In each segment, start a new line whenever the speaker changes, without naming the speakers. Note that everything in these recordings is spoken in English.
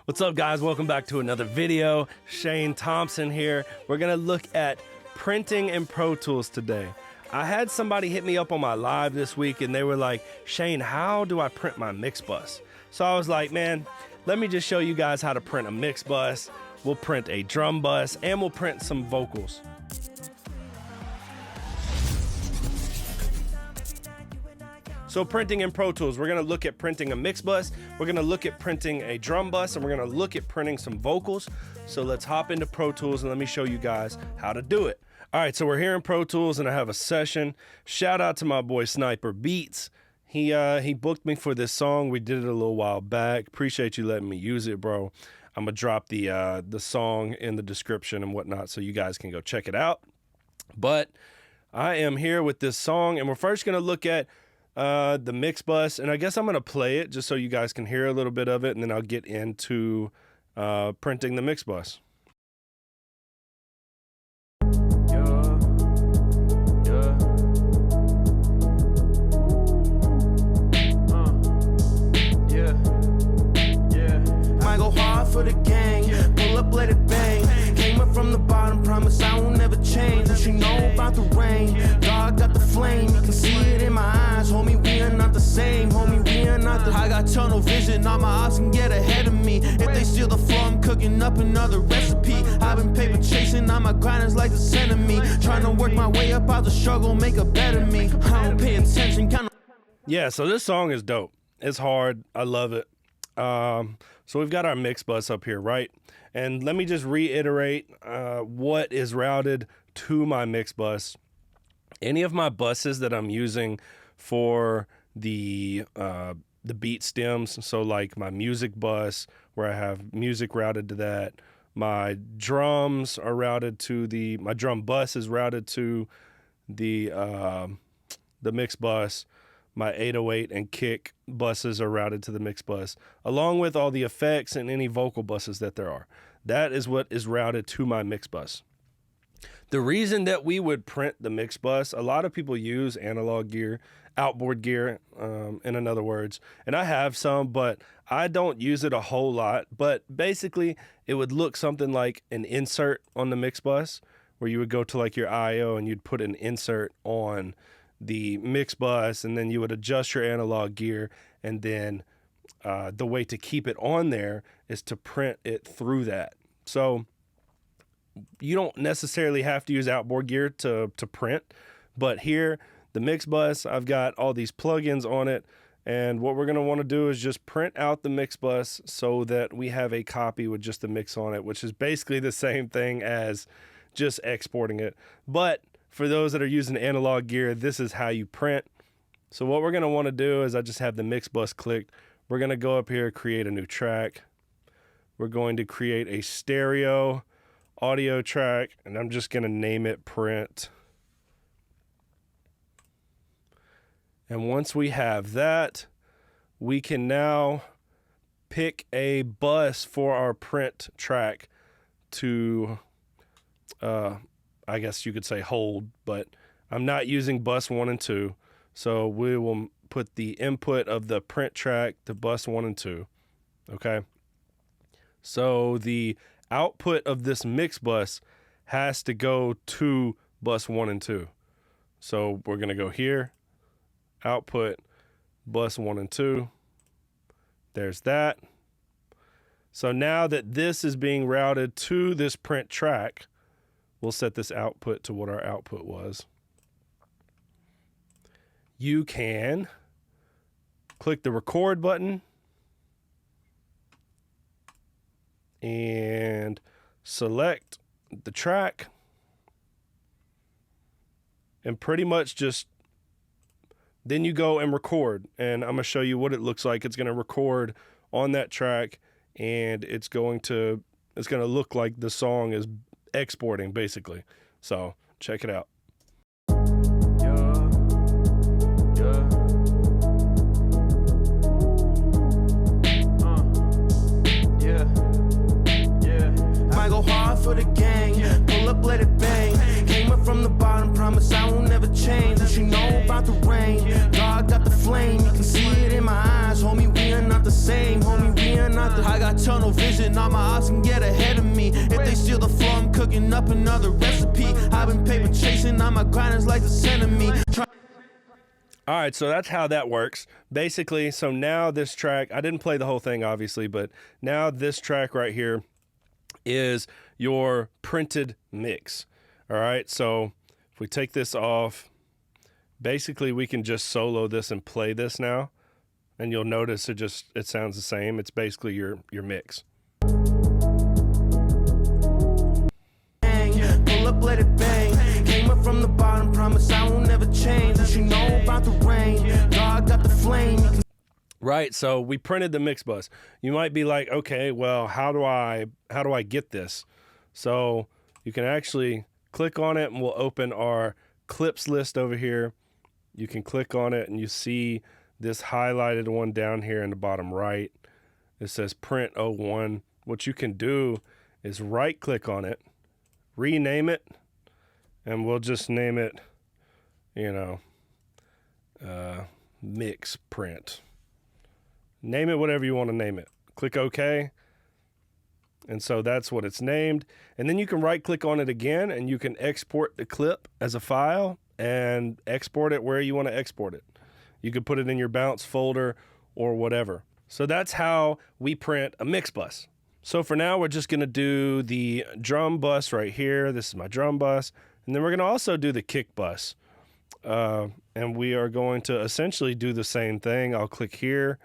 What's up, guys? Welcome back to another video. Shane Thompson here. We're gonna look at printing in Pro Tools today. I had somebody hit me up on my live this week and they were like, Shane, how do I print my mix bus? So I was like, man, let me just show you guys how to print a mix bus. We'll print a drum bus and we'll print some vocals. So printing in Pro Tools, we're gonna look at printing a mix bus, we're gonna look at printing a drum bus, and we're gonna look at printing some vocals. So let's hop into Pro Tools and let me show you guys how to do it. All right, so we're here in Pro Tools and I have a session. Shout out to my boy Sniper Beats. He booked me for this song. We did it a little while back. Appreciate you letting me use it, bro. I'm gonna drop the song in the description and whatnot so you guys can go check it out. But I am here with this song and we're first gonna look at the mix bus, and I guess I'm gonna play it just so you guys can hear a little bit of it, and then I'll get into printing the mix bus.
Might go hard for the gang, pull up, let it bang. Came up from the bottom, promise I won't never change. What you know about the rain? God got the flame, you can see it in my eyes. Homie, we are not the same, homie, we are not the. I got tunnel vision, all my odds can get ahead of me. If they steal the flow, I'm cooking up another recipe. I've been paper chasing, all my grinders like the center me. Trying to work my way up out the struggle, make a better me. I don't pay attention, kind of.
Yeah, so this song is dope. It's hard, I love it. So we've got our mix bus up here, right? And let me just reiterate what is routed to my mix bus. Any of my buses that I'm using for the beat stems, so like my music bus where I have music routed to that, my drums are routed to my drum bus is routed to the mix bus. My 808 and kick buses are routed to the mix bus, along with all the effects and any vocal buses that there are. That is what is routed to my mix bus. The reason that we would print the mix bus, a lot of people use analog gear, outboard gear, in other words, and I have some, but I don't use it a whole lot. But basically, it would look something like an insert on the mix bus, where you would go to like your I/O and you'd put an insert on the mix bus, and then you would adjust your analog gear, and then the way to keep it on there is to print it through that. So you don't necessarily have to use outboard gear to print, but here, the mix bus, I've got all these plugins on it, and what we're gonna wanna do is just print out the mix bus so that we have a copy with just the mix on it, which is basically the same thing as just exporting it. But for those that are using analog gear, this is how you print. So what we're gonna wanna do is I just have the mix bus clicked. We're gonna go up here, create a new track. We're going to create a stereo audio track, and I'm just gonna name it print. And once we have that, we can now pick a bus for our print track to, I guess you could say hold, but I'm not using bus 1 and 2. So we will put the input of the print track to bus 1 and 2. Okay. So the output of this mix bus has to go to bus 1 and 2. So we're going to go here, output bus 1 and 2. There's that. So now that this is being routed to this print track, we'll set this output to what our output was. You can click the record button and select the track and pretty much just then you go and record, and I'm gonna show you what it looks like. It's gonna record on that track, and it's gonna look like the song is exporting basically. So check it out.
Might go hard for the gang, pull up, let it bang. Came up from the bottom, promise I won't never change. What you know about the rain? God got the flame, you can see it in my eyes. Homie, we are not the same, homie, we are not the. I got tunnel vision. All my ops can get ahead of me. If they steal the flow, I'm cooking up another recipe. I've been paper chasing, all my grinders like the enemy.
All right, so that's how that works. Basically, so now this track, I didn't play the whole thing, obviously, but now this track right here is your printed mix. All right, so if we take this off, basically we can just solo this and play this now, and you'll notice it sounds the same. It's basically your mix.
Pull up, let it bang. Came up from the bottom, promise I won't never change. What you know about the rain? God got the flame.
Right, so we printed the mix bus. You might be like, okay, well, how do I get this? So you can actually click on it, and we'll open our clips list over here. You can click on it, and you see this highlighted one down here in the bottom right. It says print 01. What you can do is right click on it, rename it, and we'll just name it, mix print. Name it whatever you want to name it. Click OK. And so that's what it's named. And then you can right click on it again, and you can export the clip as a file and export it where you want to export it. You could put it in your bounce folder or whatever. So that's how we print a mix bus. So for now, we're just going to do the drum bus right here. This is my drum bus. And then we're going to also do the kick bus. And we are going to essentially do the same thing. I'll click here,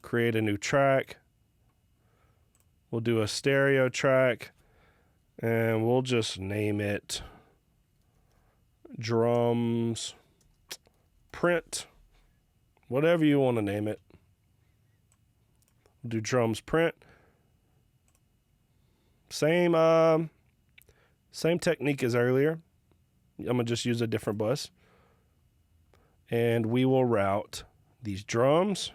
create a new track. We'll do a stereo track, and we'll just name it drums print, whatever you want to name it. We'll do drums print. Same technique as earlier. I'm gonna just use a different bus, and we will route these drums.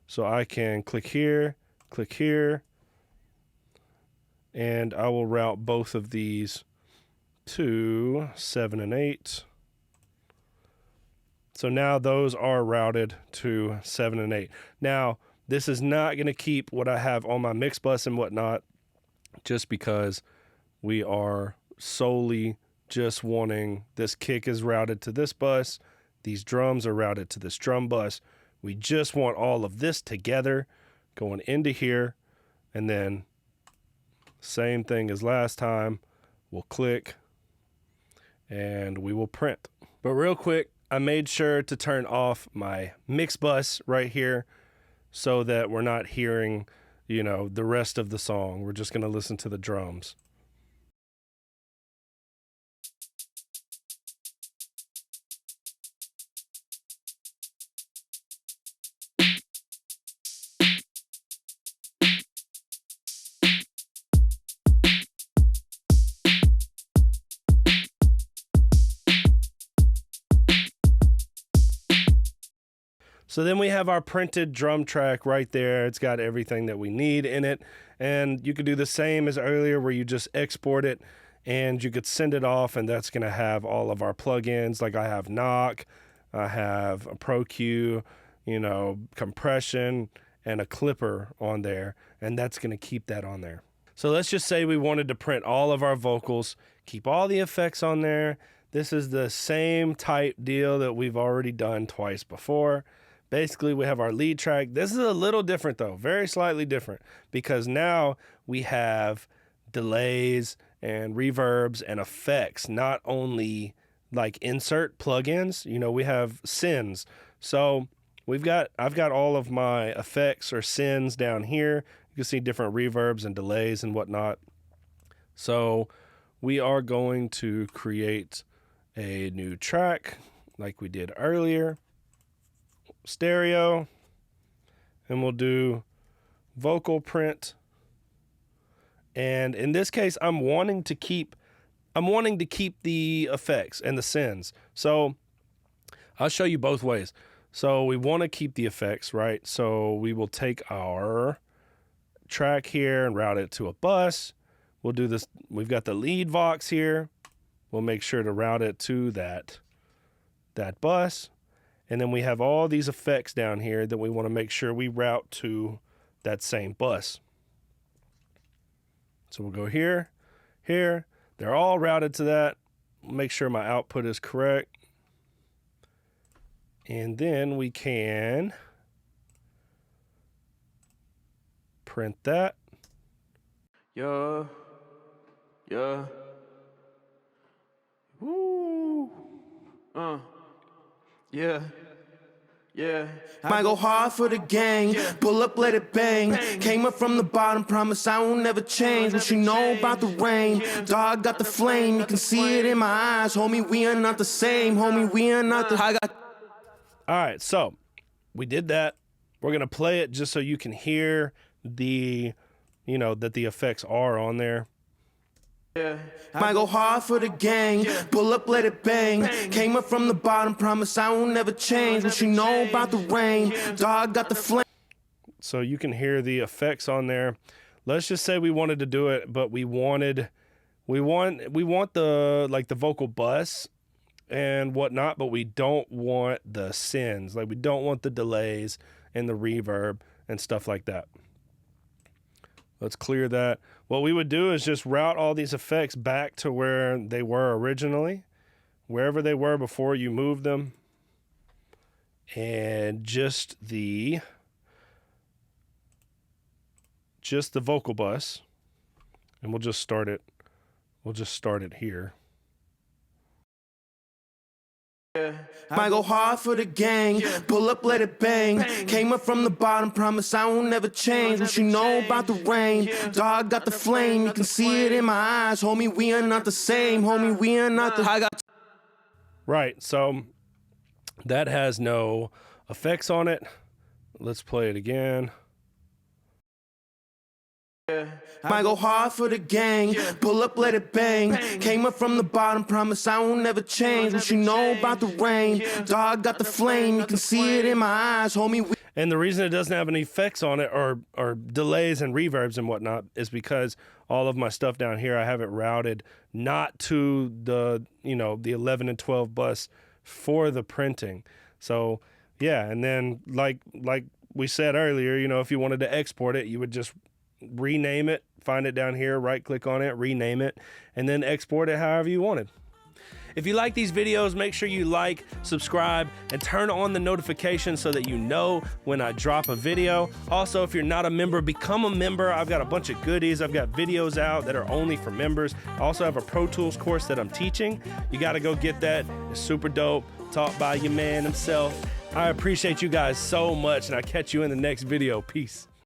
So I can click here, and I will route both of these to 7 and 8. So now those are routed to 7 and 8. Now, this is not going to keep what I have on my mix bus and whatnot, just because we are solely just wanting this kick is routed to this bus. These drums are routed to this drum bus. We just want all of this together going into here, and then same thing as last time. We'll click and we will print. But real quick, I made sure to turn off my mix bus right here so that we're not hearing, the rest of the song. We're just going to listen to the drums. So then we have our printed drum track right there. It's got everything that we need in it. And you could do the same as earlier where you just export it and you could send it off, and that's going to have all of our plugins. Like I have Knock, I have a ProQ, compression, and a clipper on there. And that's going to keep that on there. So let's just say we wanted to print all of our vocals, keep all the effects on there. This is the same type deal that we've already done twice before. Basically, we have our lead track. This is a little different, though, very slightly different, because now we have delays and reverbs and effects, not only like insert plugins. We have sends. So I've got all of my effects or sends down here. You can see different reverbs and delays and whatnot. So we are going to create a new track like we did earlier. Stereo, and we'll do vocal print. And in this case, I'm wanting to keep the effects and the sends. So I'll show you both ways. So we want to keep the effects, right? So we will take our track here and route it to a bus. We'll do this. We've got the lead Vox here. We'll make sure to route it to that bus. And then we have all these effects down here that we want to make sure we route to that same bus. So we'll go here, here. They're all routed to that. Make sure my output is correct. And then we can print that.
Yeah. Yeah. Woo. Yeah. Yeah. Might go hard for the gang. Pull up, let it bang. Came up from the bottom, promise I won't never change. What you know about the rain? Dog got the flame, you can see it in my eyes. Homie, we are not the same. Homie, we are not the.
All right, so we did that. We're gonna play it just so you can hear the, you know, that the effects are on there.
Might go hard for the gang. Pull up, let it bang. Came up from the bottom, promise I won't never change. What you know about the rain? Dog got the flame.
So you can hear the effects on there. Let's just say we wanted to do it, but we want the, like, the vocal bus and whatnot, but we don't want the sends. Like, we don't want the delays and the reverb and stuff like that. Let's clear that. What we would do is just route all these effects back to where they were originally, wherever they were before you moved them. And just the vocal bus. And we'll just start it. We'll just start it here.
Might go hard for the gang. Pull up, let it bang. Came up from the bottom, promise I won't never change. What you know about the rain? Dog got the flame, you can see it in my eyes. Homie, we are not the same. Homie, we are not the.
Right, so that has no effects on it. Let's play it again.
Might go hard for the gang. Pull up, let it bang. Came up from the bottom, promise I won't never change. What you know about the rain? Dog got the flame, you can see it in my eyes, homie.
And the reason it doesn't have any effects on it or delays and reverbs and whatnot is because all of my stuff down here, I have it routed not to the, you know, the 11 and 12 bus for the printing. So yeah, and then like we said earlier, you know, if you wanted to export it, you would just rename it, find it down here, right click on it, rename it, and then export it however you wanted. If you like these videos, make sure you like, subscribe, and turn on the notifications so that you know when I drop a video. Also, if you're not a member, become a member. I've got a bunch of goodies. I've got videos out that are only for members. I also have a Pro Tools course that I'm teaching. You got to go get that. It's super dope, taught by your man himself. I appreciate you guys so much, and I'll catch you in the next video. Peace.